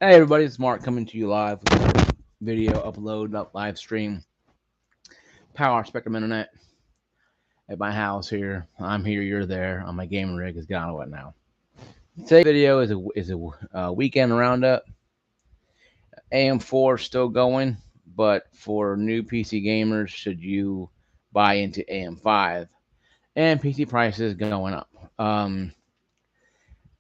Hey everybody, it's Mark coming to you live with a video upload, live stream, power spectrum internet at my house here. I'm here, you're there on my gaming rig. Is gone what now? Today's video is a weekend roundup. AM4 still going, but for new PC gamers, should you buy into AM5 and PC prices going up? The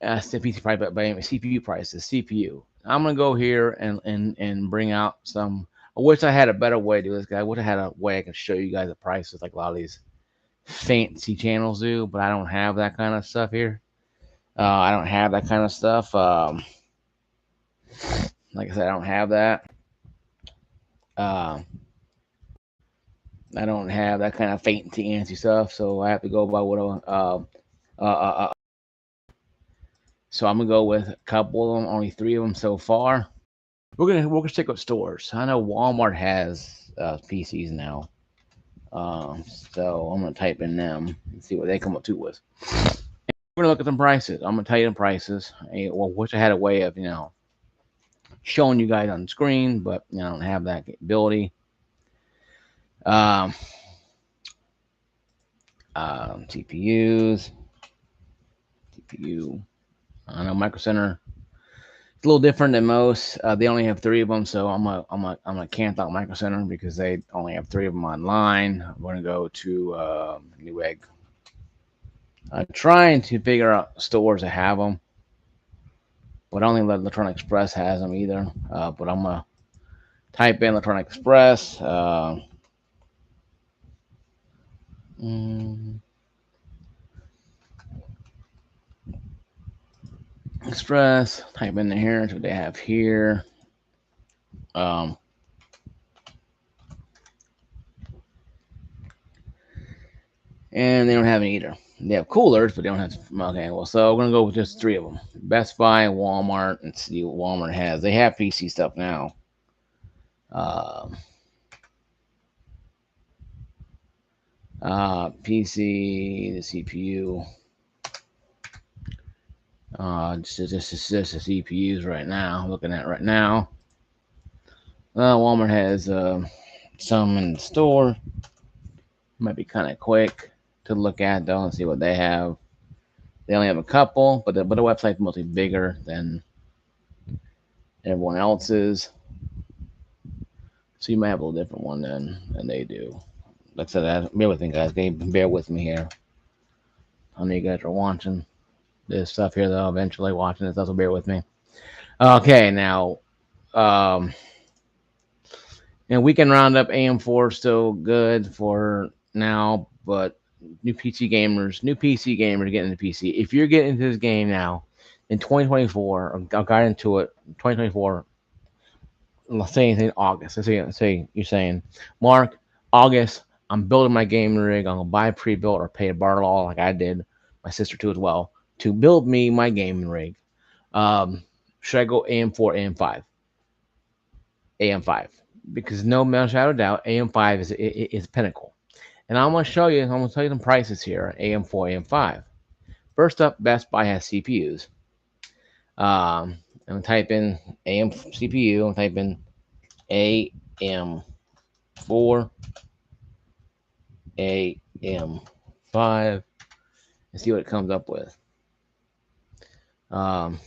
PC price, but CPU prices, CPU. I'm gonna go here and bring out some. I wish I had a better way to do this, guy. I wish I had a way I could show you guys the prices like a lot of these fancy channels do, but I don't have that kind of stuff here. I don't have that kind of stuff. Like I said, I don't have that. Uh, I don't have that kind of fancy stuff, so I have to go by what I. Uh, uh, uh, so I'm gonna go with a couple of them, only three of them so far. We're gonna stick with stores. I know Walmart has PCs now, so I'm gonna type in them and see what they come up to with. We're gonna look at some prices. I'm gonna tell you the prices. Well, wish I had a way of showing you guys on the screen, but I don't have that capability. Um, TPUs, TPU. I know Micro Center. It's a little different than most. They only have three of them, so I'm gonna camp out Micro Center because they only have three of them online. I'm gonna go to Newegg. I'm trying to figure out stores that have them, but only Electronic Express has them either. But I'm gonna type in Electronic Express. Mm, Express. Type in here. That's what they have here. Um, and they don't have any either. They have coolers, but they don't have. Okay, well, so we're gonna go with just three of them: Best Buy, Walmart, and see what Walmart has. They have PC stuff now. Um, PC, the CPU, just the CPUs right now. Looking at right now, Walmart has some in the store. Might be kind of quick to look at though and see what they have. They only have a couple, but the website's mostly bigger than everyone else's, so you might have a little different one than they do. Like I said, bear with me, guys. Bear with me here. I know you guys are watching this stuff here, though. Eventually, watching this, also bear with me. Okay, now, um, and weekend roundup AM4 still good for now, but new PC gamers getting into PC. If you're getting into this game now in 2024, or got into it 2024, let's say in August. Let's say you're saying, Mark, August, I'm building my gaming rig. I'm gonna buy pre-built or pay a bar law like I did, my sister too as well, to build me my gaming rig. Um, should I go AM4, AM5? AM5, because no shadow of doubt, AM5 is pinnacle. And I'm gonna show you. I'm gonna tell you some prices here. AM4, AM5. First up, Best Buy has CPUs. I'm gonna type in AM CPU. I'm type in AM4, AM5, and see what it comes up with. Um,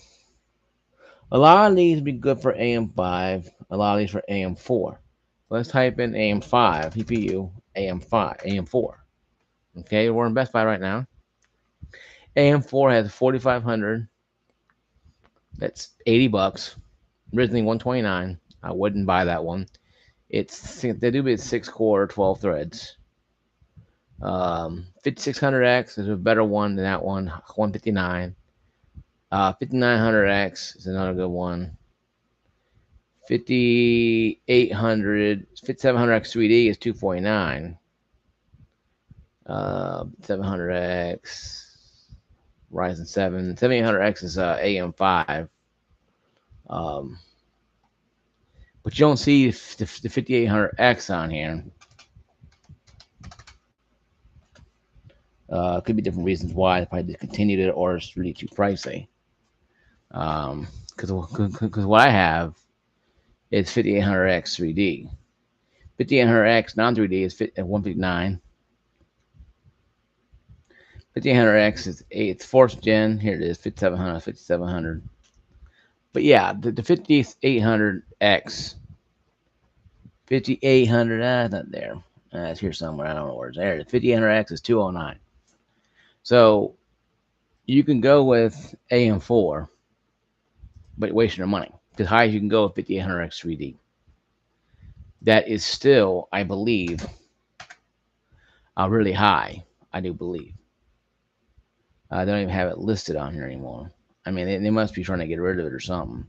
a lot of these would be good for AM5. A lot of these for AM4. Let's type in AM5 CPU, AM5, AM4. Okay, we're in Best Buy right now. AM4 has 4500. That's $80. Originally 129. I wouldn't buy that one. They do be 6 core, 12 threads. 5600X is a better one than that one. 159. 5900X is another good one. 5700X 3D is 249. 700X Ryzen 7. 7800X is AM5. Um, but you don't see the 5800X on here. Could be different reasons why. They probably discontinued it or it's really too pricey. because what I have is 5800X 3D. 5800X non 3D is 159. 5800X is it's fourth gen. Here it is, 5700, 5700. But yeah, the 5800X, 5800, it's not there. It's here somewhere. I don't know where it's there. The 5800X is 209. So you can go with AM4, but you're wasting your money. Because high as you can go with 5800X 3D. That is still, I believe, really high. I do believe. I don't even have it listed on here anymore. I mean, they must be trying to get rid of it or something.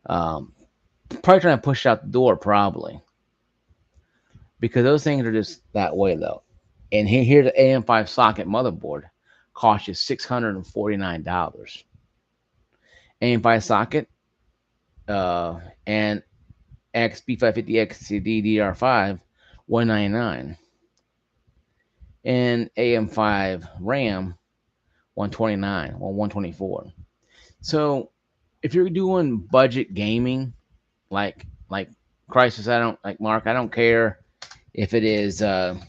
Probably trying to push out the door, probably. Because those things are just that way, though. And here the AM5 socket motherboard costs you $649. AM5 socket and XB550X DDR5, $199. And AM5 RAM, $129 or $124. So if you're doing budget gaming, like Crisis, I don't like Mark. I don't care if it is. I'm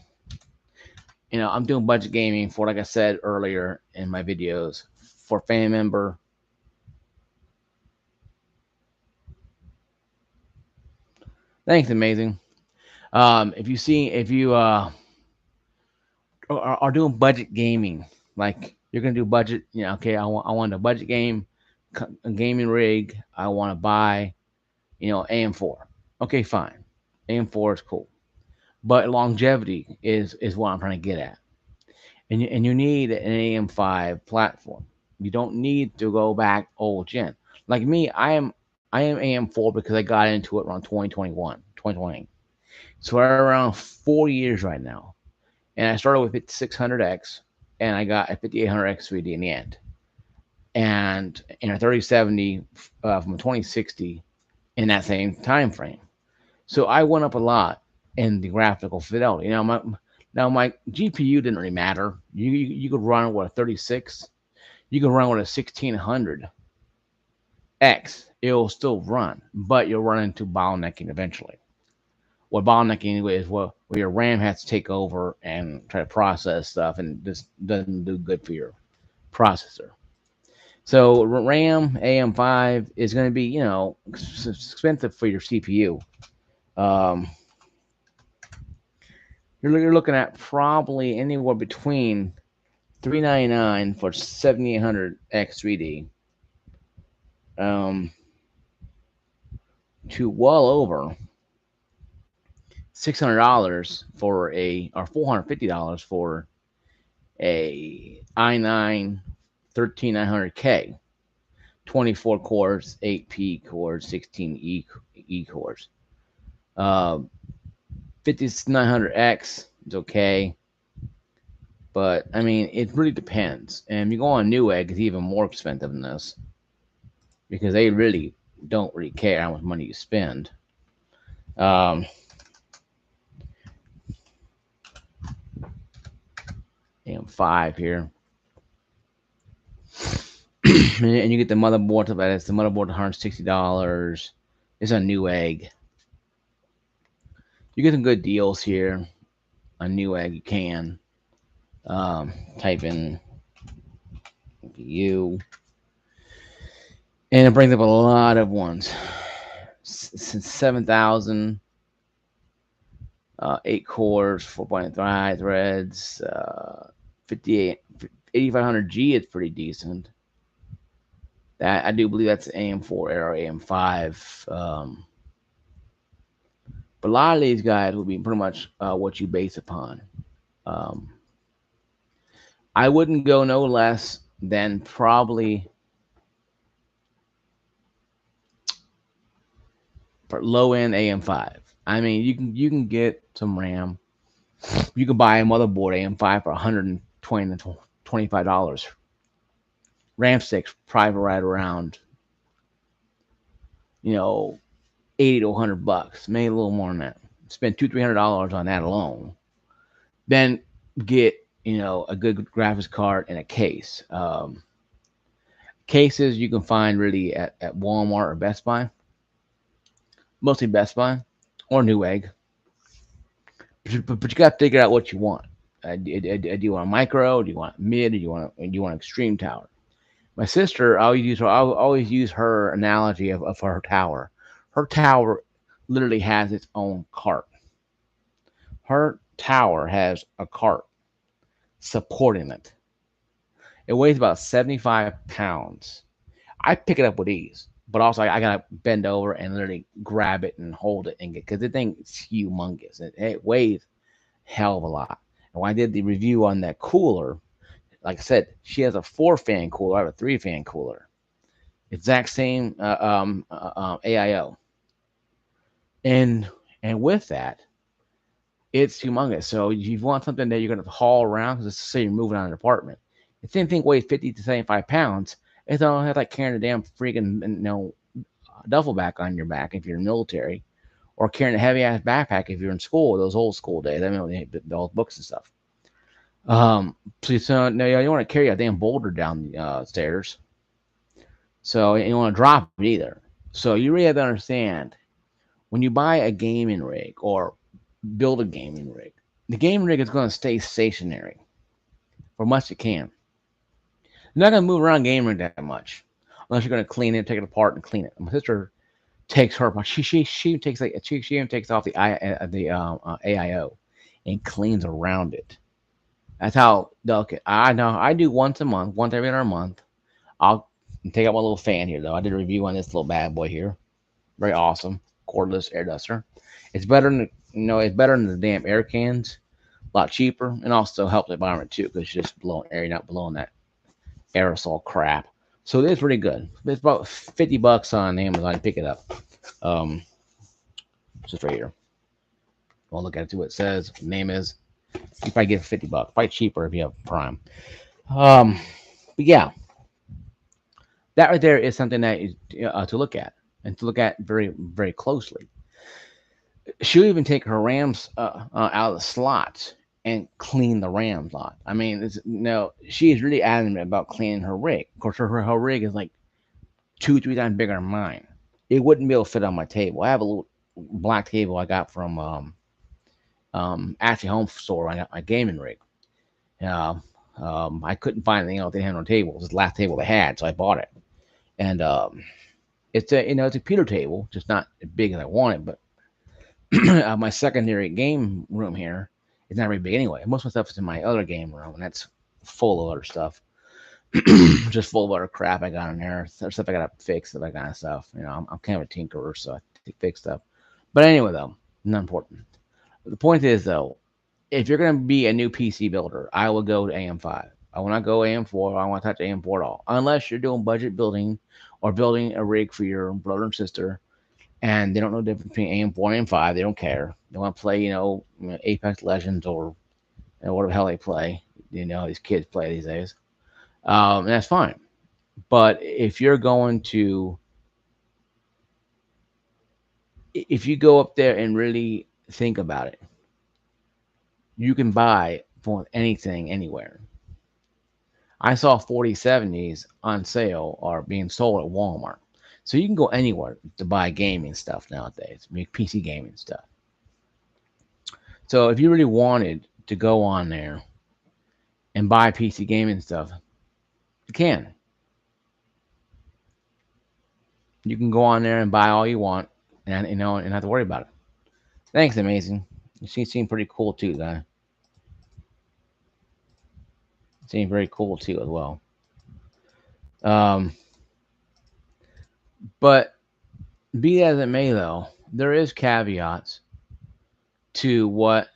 doing budget gaming for, like I said earlier in my videos, for family member. Thanks, amazing. If you are doing budget gaming, like you're gonna do budget, okay, I want a budget a gaming rig. I want to buy, AM4. Okay, fine. AM4 is cool, but longevity is what I'm trying to get at. And you need an AM5 platform. You don't need to go back old gen. Like me, I am AM4 because I got into it around 2021, 2020. So we're around 4 years right now. And I started with 600X and I got a 5800X 3D in the end. And in a 3070 from 2060 in that same time frame. So I went up a lot in the graphical fidelity. My GPU didn't really matter. You could run with a 36. You could run with a 1600X. It'll still run, but you'll run into bottlenecking eventually. What bottlenecking is where your RAM has to take over and try to process stuff, and this doesn't do good for your processor. So RAM AM5 is going to be, expensive for your CPU. You're looking at probably anywhere between $399 for 7800X 3D, to well over $600 for or $450 for a i9 13900K, 24 cores, 8P cores, 16E cores. 5900X is okay, but I mean, it really depends. And if you go on Newegg, it's even more expensive than this because they really don't really care how much money you spend. AM5 here. And you get the motherboard to that. It's the motherboard $160. It's a Newegg. You get some good deals here on Newegg. You can type in CPU, and it brings up a lot of ones. 7,000, 8 cores, 4.3 threads, 8500G is pretty decent. That I do believe that's AM4 or AM5. But a lot of these guys will be pretty much what you base upon. I wouldn't go no less than probably for low end AM5. I mean, you can get some RAM. You can buy a motherboard AM5 for $120 to $25. RAM sticks probably right around, 80 to $100, maybe a little more than that. Spend $200-300 on that alone. Then get a good graphics card and a case. Cases you can find really at Walmart or Best Buy, mostly Best Buy or Newegg. But you got to figure out what you want. Do you want a micro? Do you want mid? Do you want extreme tower? My sister, I always use her analogy of her tower. Her tower literally has its own cart. Her tower has a cart supporting it. It weighs about 75 pounds. I pick it up with ease, but also I gotta bend over and literally grab it and hold it and get because the thing is humongous. It weighs hell of a lot. And when I did the review on that cooler, like I said, she has a 4 fan cooler. I have a 3 fan cooler. Exact same AIO, and with that, it's humongous. So you want something that you're going to haul around because let's say you're moving out of an apartment. The same thing weighs 50 to 75 pounds. It's don't have like carrying a damn freaking duffel bag on your back if you're in the military, or carrying a heavy ass backpack if you're in school. Those old school days. I mean, the old books and stuff. So no, you don't want to carry a damn boulder down the stairs. So you don't want to drop it either. So you really have to understand when you buy a gaming rig or build a gaming rig, the gaming rig is going to stay stationary for much it can. You're not going to move around gaming rig that much unless you're going to clean it, take it apart, and clean it. My sister takes her, she takes like she even takes off the AIO and cleans around it. That's how delicate. I know. I do once a month, once every other month. I'll take out my little fan here though. I did a review on this little bad boy here. Very awesome cordless air duster. It's better than it's better than the damn air cans. A lot cheaper and also helps the environment too because you're just blowing air, you're not blowing that aerosol crap. So it is pretty good. It's about $50 on Amazon. Pick it up. Um, it's just right here. We'll look at it. See what it says. Name is. You probably get it for $50. Probably cheaper if you have Prime. Um, but yeah, that right there is something that is to look at and to look at very very closely. She'll even take her RAMs out of the slots and clean the RAM slot. I mean, no, she is really adamant about cleaning her rig. Of course, her rig is like 2 3 times bigger than mine. It wouldn't be able to fit on my table. I have a little black table I got from actually home store. I got my gaming rig. Uh, I couldn't find anything else they had on the table. It was the last table they had, so I bought it. And it's a computer table, just not as big as I wanted, but my secondary game room here is not very big anyway. Most of my stuff is in my other game room, and that's full of other stuff. Just full of other crap I got in there. Stuff I got to fix, that kind of stuff. I'm kind of a tinkerer, so I fix stuff. But anyway, though, not important. The point is, though, if you're going to be a new PC builder, I will go to AM5. I will not go AM4. I don't want to touch AM4 at all. Unless you're doing budget building or building a rig for your brother and sister and they don't know the difference between AM4 and AM5. They don't care. They want to play, Apex Legends or whatever the hell they play. These kids play these days. And that's fine. But if you go up there and really think about it, you can buy for anything anywhere. I saw 4070s on sale or being sold at Walmart. So you can go anywhere to buy gaming stuff nowadays, PC gaming stuff. So if you really wanted to go on there and buy PC gaming stuff, you can. You can go on there and buy all you want, and and not have to worry about it. Thanks, amazing. She seemed pretty cool too, guy. Seemed very cool too as well. Um, but be that as it may, though, there is caveats to what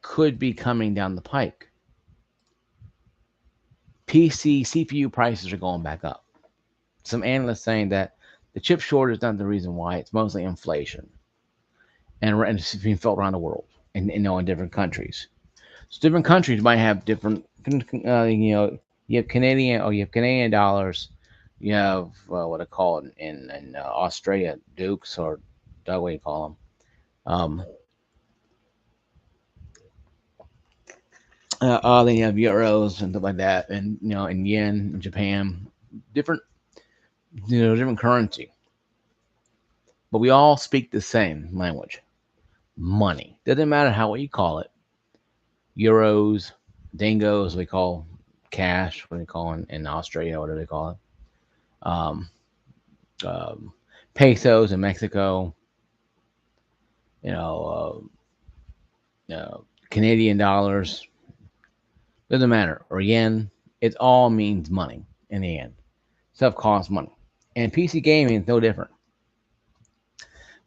could be coming down the pike. PC CPU prices are going back up. Some analysts saying that the chip shortage is not the reason why. It's mostly inflation, and it's being felt around the world, and in different countries. So different countries might have different. You have Canadian, or you have Canadian dollars. You have what I call it in Australia, Dukes, or what do you call them? Then you have euros and stuff like that, and and yen in Japan, different, different currency, but we all speak the same language. Money doesn't matter how you call it. Euros, dingoes we call cash. What do they call in Australia? What do they call it? Um, um, Pesos in Mexico. You know, Canadian dollars. Doesn't matter. Or yen. It all means money in the end. Stuff costs money. And PC gaming is no different.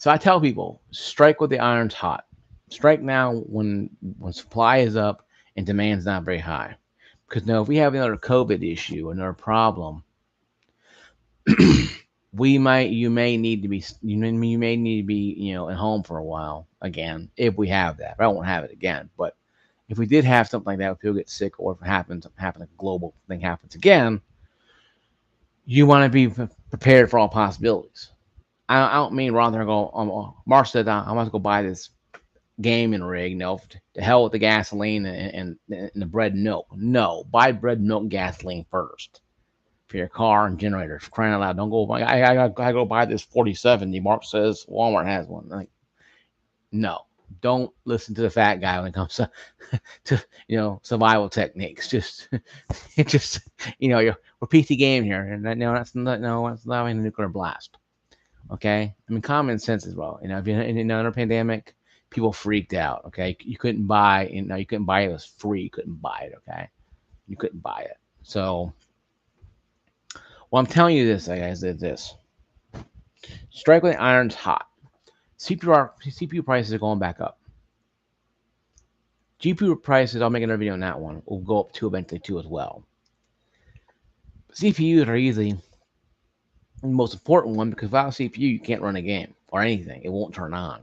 So I tell people, strike with the iron's hot. Strike now when supply is up and demand's not very high. Because now if we have another COVID issue, another problem, you may need to be you may need to be at home for a while again if we have that. I won't have it again, but if we did have something like that, if people get sick or if it happens, a global thing happens again, you want to be prepared for all possibilities. I don't mean rather go. Mark said I want to go buy this gaming rig. No, to hell with the gasoline and the bread and milk. No, buy bread, milk, gasoline first for your car and generator. For crying out loud, don't go. I go buy this 4070. Mark says Walmart has one. Like, no, don't listen to the fat guy when it comes to survival techniques. Just just we're PC game here, and no, that's not a nuclear blast. Okay, I mean common sense as well. If you're in another pandemic, people freaked out. Okay, you couldn't buy. You couldn't buy it. It was free. You couldn't buy it. Okay, you couldn't buy it. So, well, I'm telling you this, guys, is this: strike when the iron's hot. CPU prices are going back up. GPU prices, I'll make another video on that one, will go up too eventually too as well. CPUs are easily the most important one because without a CPU, you can't run a game or anything. It won't turn on.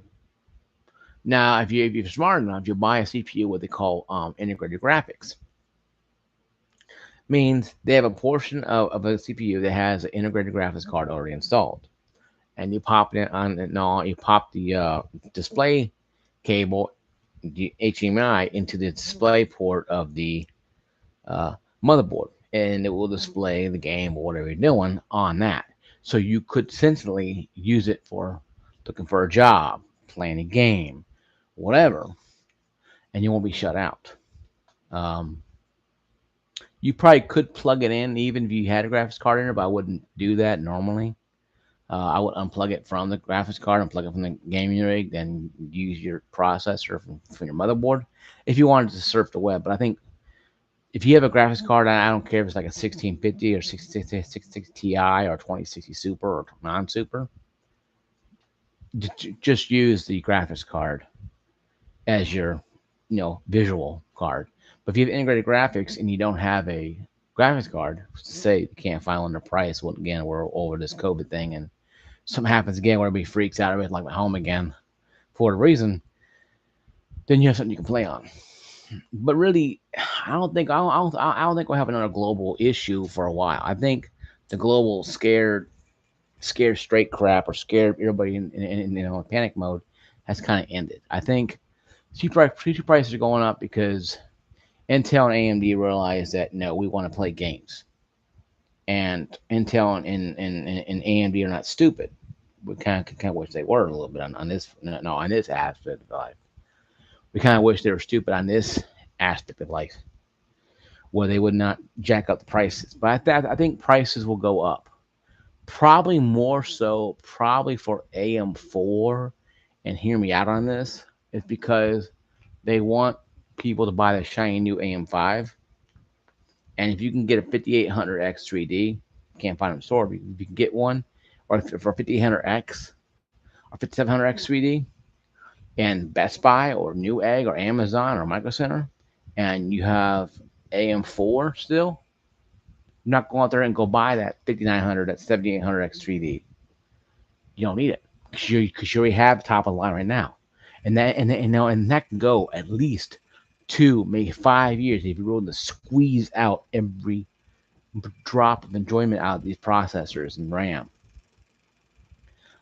Now, if you're smart enough, you buy a CPU what they call integrated graphics. Means they have a portion of a CPU that has an integrated graphics card already installed, and you pop it on. No, you pop the display cable, the HDMI, into the display port of the motherboard, and it will display the game or whatever you're doing on that. So you could essentially use it for looking for a job, playing a game, whatever, and you won't be shut out. Um, you probably could plug it in even if you had a graphics card in there, but I wouldn't do that normally. I would unplug it from the graphics card and plug it from the gaming rig, then use your processor from your motherboard if you wanted to surf the web. But I think if you have a graphics card, I don't care if it's like a 1650 or 660 Ti or 2060 Super or non-Super, just use the graphics card as your, visual card. But if you have integrated graphics and you don't have a graphics card, say you can't find one the price, well, again, we're over this COVID thing and something happens again where everybody freaks out, everybody's like at home again for a reason, then you have something you can play on. But really, I don't think we'll have another global issue for a while. I think the global scared straight crap or scared everybody in panic mode has kind of ended. I think CPU prices are going up because Intel and AMD realized that no, we want to play games, and Intel and AMD are not stupid. We kind of wish they were a little bit on this no on this aspect of life. We kind of wish they were stupid on this aspect of life, where they would not jack up the prices. But I think prices will go up. Probably more so, probably for AM4, and hear me out on this, is because they want people to buy the shiny new AM5. And if you can get a 5800X 3D, can't find them in the store, but if you can get one, or for 5800X or 5700X 3D, and Best Buy or Newegg or Amazon or Micro Center, and you have AM4 still, you're not going out there and go buy that 5900, that 7800X 3D. You don't need it because you already have top of the line right now, and that can go at least 2, maybe 5 years if you're willing to squeeze out every drop of enjoyment out of these processors and RAM,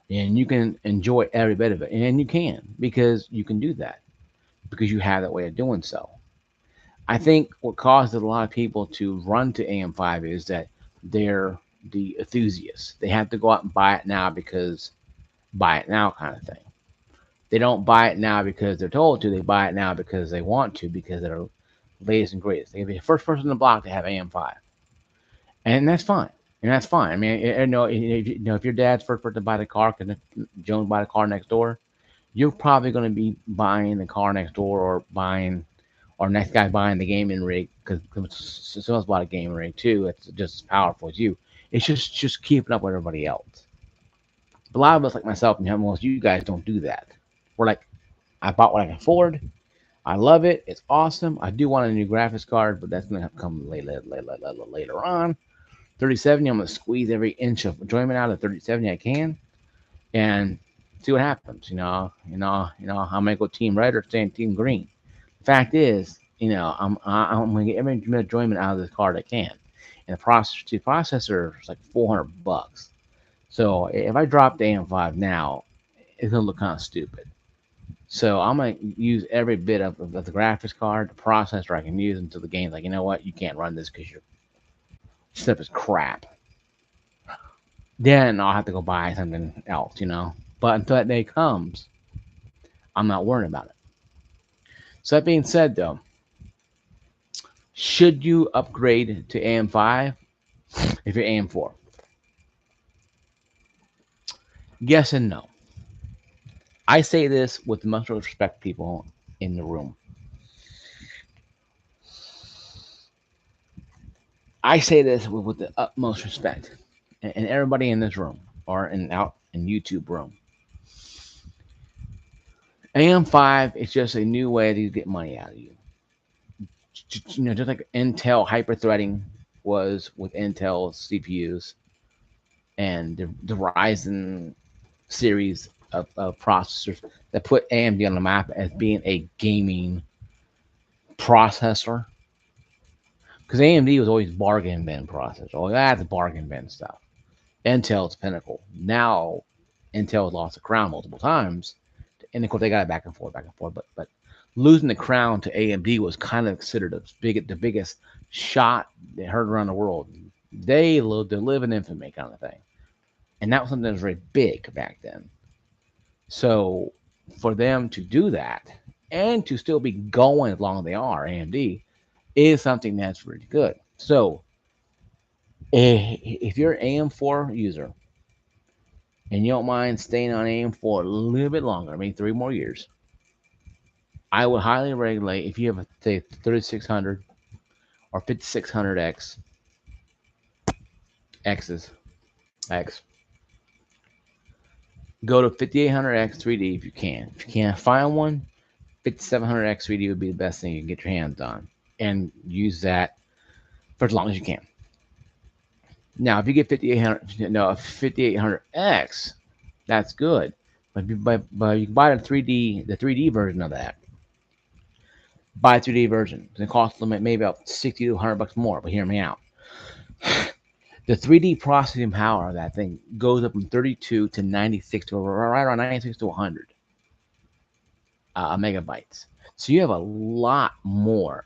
and you can enjoy every bit of it, and you can because you can do that because you have that way of doing so. I think what causes a lot of people to run to AM5 is that they're the enthusiasts. They have to go out and buy it now because buy it now kind of thing. They don't buy it now because they're told to. They buy it now because they want to, because they're latest and greatest. They can be the first person on the block to have AM5, and that's fine. And that's fine. I mean, if your dad's first person to buy the car, because Jones buy the car next door, you're probably going to be buying the car next door, or next guy buying the gaming rig, because someone's bought a gaming rig too. It's just as powerful as you. It's just keeping up with everybody else. But a lot of us, like myself and most of you guys, don't do that. We're like, I bought what I can afford. I love it. It's awesome. I do want a new graphics card, but that's gonna come later on. 3070, I'm gonna squeeze every inch of enjoyment out of 3070 I can, and see what happens. I might go team red or stay in team green. The fact is, I'm gonna get every enjoyment out of this card I can. And the processor is like $400. So if I drop the AM5 now, it's gonna look kind of stupid. So I'm gonna use every bit of the graphics card, the processor I can use until the game's like, you know what, you can't run this because your stuff is crap. Then I'll have to go buy something else. But until that day comes, I'm not worrying about it. So that being said, though, should you upgrade to AM5 if you're AM4? Yes and no. I say this with the most respect, people in the room. I say this with the utmost respect, and everybody in this room or out in YouTube room. AM5 is just a new way to get money out of you. Just like Intel hyper-threading was with Intel CPUs, and the Ryzen series of processors that put AMD on the map as being a gaming processor. Because AMD was always bargain bin processor. Oh, that's bargain bin stuff. Intel's pinnacle. Now, Intel's lost the crown multiple times, and of course they got it back and forth, back and forth. But losing the crown to AMD was kind of considered the biggest shot they heard around the world. They live in infamy kind of thing, and that was something that was very big back then. So for them to do that and to still be going as long as they are, AMD is something that's really good. So if you're an AM4 user and you don't mind staying on AM4 a little bit longer, maybe 3 more years, I would highly regulate if you have a say 3600 or 5600X X's X. Go to 5800X 3D if you can. If you can't find one, 5700X 3D would be the best thing you can get your hands on, and use that for as long as you can. Now, if you get 5800X, that's good. But you can buy the 3D version of that. Buy a 3D version. It costs them maybe about 60 to 100 bucks more. But hear me out. The 3D processing power of that thing goes up from 32 to 96 to right around 96 to 100 megabytes. So you have a lot more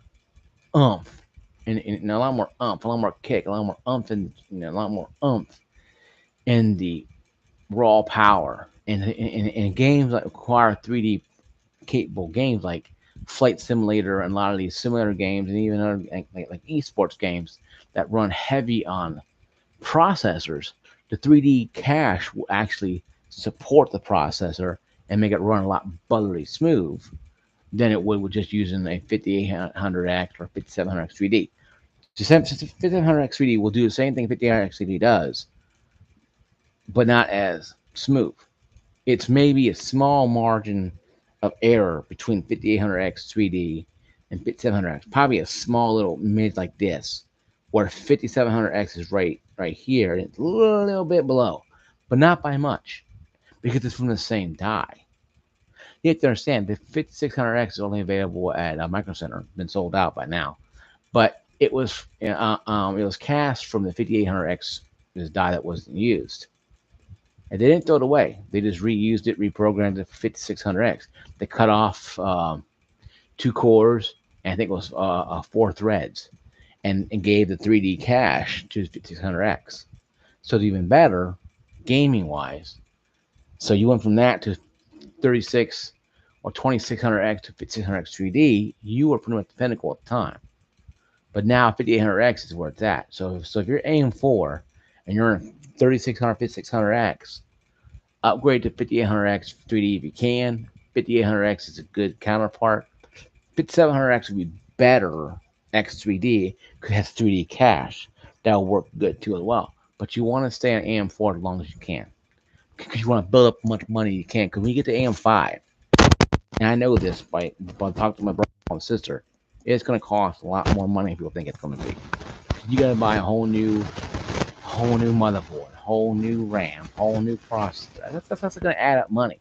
oomph, and a lot more oomph, a lot more kick, a lot more oomph, and a lot more oomph in the raw power. And games that require 3D capable games like Flight Simulator and a lot of these simulator games, and even other like esports games that run heavy on processors, the 3D cache will actually support the processor and make it run a lot buttery smooth than it would with just using a 5800X or 5700X 3D. 5700X 3D will do the same thing 5800X 3D does, but not as smooth. It's maybe a small margin of error between 5800X 3D and 5700X. Probably a small little mid like this, where 5700X is right here, and it's a little bit below, but not by much, because it's from the same die. You have to understand the 5600X is only available at Micro Center, been sold out by now, but it was cast from the 5800X, this die that wasn't used. And they didn't throw it away. They just reused it, reprogrammed it for 5600X. They cut off 2 cores and I think it was 4 threads, and gave the 3D cache to 5600X. So it's even better gaming wise. So you went from that to 36 or 2600X to 5600X 3D. You were pretty much the pinnacle at the time. But now 5800X is where it's at. So if you're AM4 and you're in 3600, 5600X, upgrade to 5800X 3D if you can. 5800X is a good counterpart. 5700X would be better X3D because it has 3D cache. That'll work good too as well. But you want to stay on AM4 as long as you can because you want to build up as much money you can. Because when you get to AM5, and I know this by talking to my brother and sister, it's going to cost a lot more money than people think it's going to be. You got to buy a whole new motherboard, whole new RAM, whole new processor. That's going to add up money,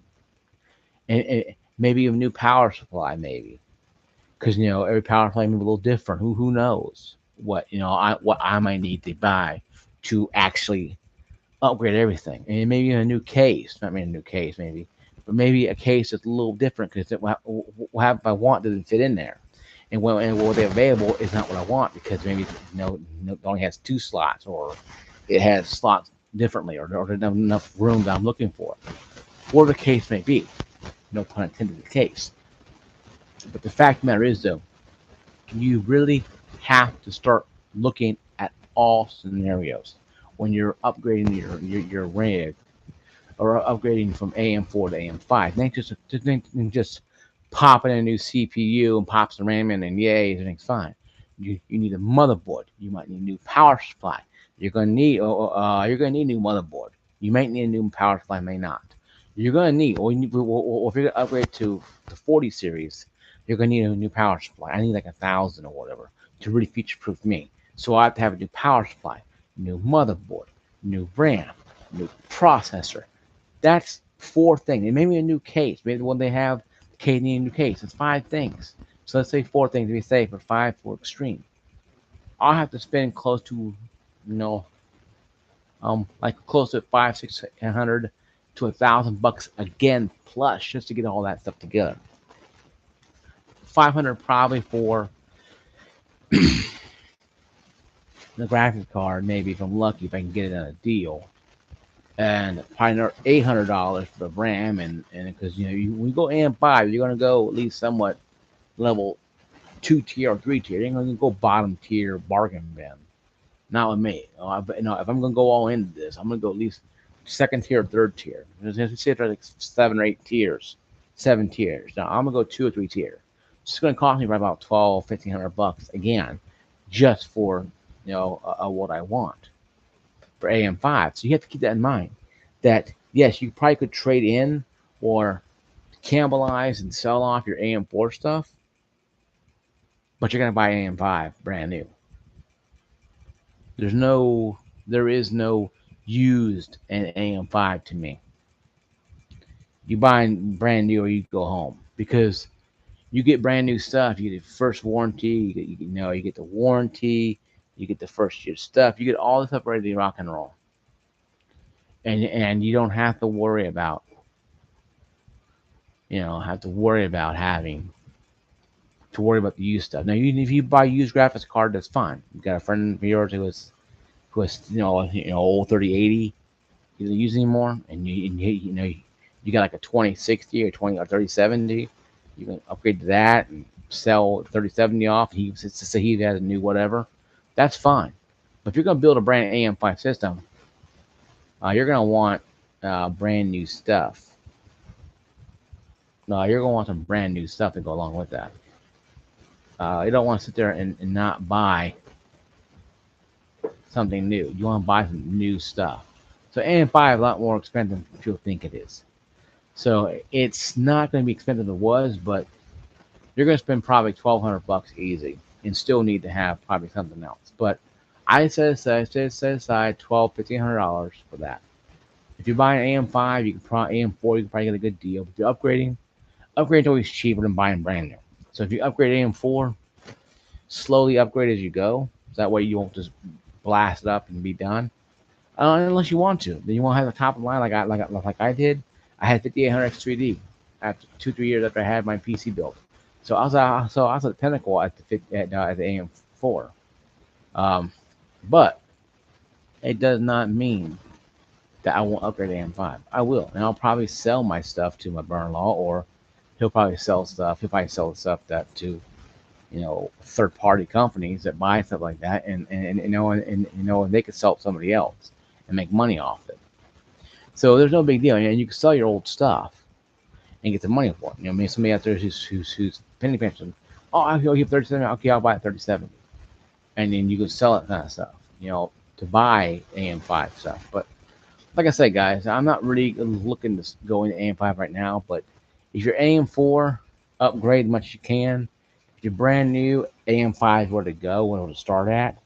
and maybe a new power supply, maybe because every power supply may be a little different. Who knows what I might need to buy to actually upgrade everything, and maybe a new case. Not maybe a new case, maybe, but maybe a case that's a little different because what I want doesn't fit in there, and what they available is not what I want because maybe it only has 2 slots or it has slots differently or there's not enough room that I'm looking for, or the case may be. No pun intended. The case, but the fact of the matter is though, you really have to start looking at all scenarios when you're upgrading your rig or upgrading from AM4 to AM5. Just popping in a new CPU and pop some RAM in and yay, everything's fine. You need a motherboard. You might need a new power supply. You're gonna need a new motherboard. You might need a new power supply, may not. You're gonna need, or if you're gonna upgrade to the 40 series, you're gonna need a new power supply. I need like 1,000 or whatever to really future proof me. So I have to have a new power supply, new motherboard, new RAM, new processor. That's 4 things. And maybe a new case. Maybe when they have the case need a new case. It's 5 things. So let's say 4 things to be safe, or 5 for extreme. I'll have to spend close to, like close to 600 to 1,000 bucks again plus just to get all that stuff together. 500 probably for the graphics card, maybe if I'm lucky, if I can get it on a deal, and probably another $800 for the RAM, and because when you go AM5, you're gonna go at least somewhat level 2 tier or 3 tier. You're gonna go bottom tier bargain bin. Not with me. If I'm gonna go all into this, I'm gonna go at least 2nd tier, 3rd tier. Let's say there's like 7 or 8 tiers, 7 tiers. Now I'm gonna go 2 or 3 tier. It's gonna cost me probably about 12, 1,500 bucks again, just for what I want for AM5. So you have to keep that in mind. That yes, you probably could trade in or cannibalize and sell off your AM4 stuff, but you're gonna buy AM5 brand new. There is no used in AM5 to me. You buy brand new or you go home because you get brand new stuff. You get the first warranty. You get the warranty. You get the first year stuff. You get all the stuff ready to rock and roll, and you don't have to worry about having to worry about the used stuff. Now, even if you buy used graphics card, that's fine. You got a friend of yours who was old 3080, you don't use anymore, and you got like a 2060 or 20 or 3070, you can upgrade to that and sell 3070 off. He say he has a new whatever, that's fine. But if you're gonna build a brand AM5 system, you're gonna want brand new stuff. No, you're gonna want some brand new stuff to go along with that. You don't want to sit there and not buy something new. You want to buy some new stuff. So AM5 is a lot more expensive than people think it is. So it's not going to be expensive as it was, but you're going to spend probably 1,200 bucks easy, and still need to have probably something else. But I set aside $1,200-$1,500 for that. If you buy an AM5, you can probably AM4, you can probably get a good deal. If you're upgrading is always cheaper than buying brand new. So if you upgrade AM4, slowly upgrade as you go. That way you won't just blast it up and be done. Unless you want to, then you want to have the top of the line like I did. I had 5800X 3D after 2-3 years after I had my PC built. So I was a technical at the AM4. Um, but it does not mean that I won't upgrade to AM5. I will, and I'll probably sell my stuff to my brother-in-law, or he'll probably sell stuff. He'll probably sell stuff that to third-party companies that buy stuff like that, and they could sell it to somebody else and make money off it. So there's no big deal, and you can sell your old stuff and get the money for it. Maybe somebody out there who's penny pinching. Oh, I'll give you 37. Okay, I'll buy it 37, and then you can sell it kind of stuff. To buy AM5 stuff. But like I said, guys, I'm not really looking to go into AM5 right now. But if you're AM4, upgrade as much as you can. If you're brand new, AM5 is where to go and where to start at.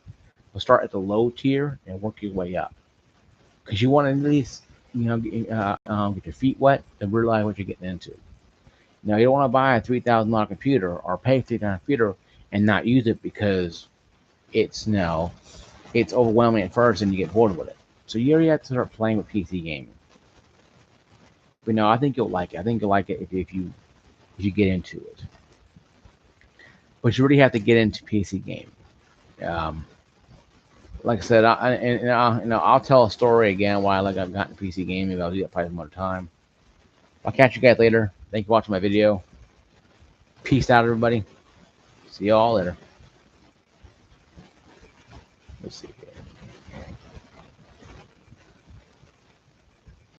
We'll start at the low tier and work your way up, because you want to at least get your feet wet and realize what you're getting into. Now, you don't want to buy a $3,000 computer or pay $3,000 computer and not use it because it's it's overwhelming at first and you get bored with it. So you already have to start playing with PC gaming. But no, I think you'll like it. I think you'll like it if you get into it. But you really have to get into PC gaming. Um, like I said, I'll tell a story again why I've gotten PC gaming. I'll do that probably some other time. I'll catch you guys later. Thank you for watching my video. Peace out, everybody. See you all later. Let's see here.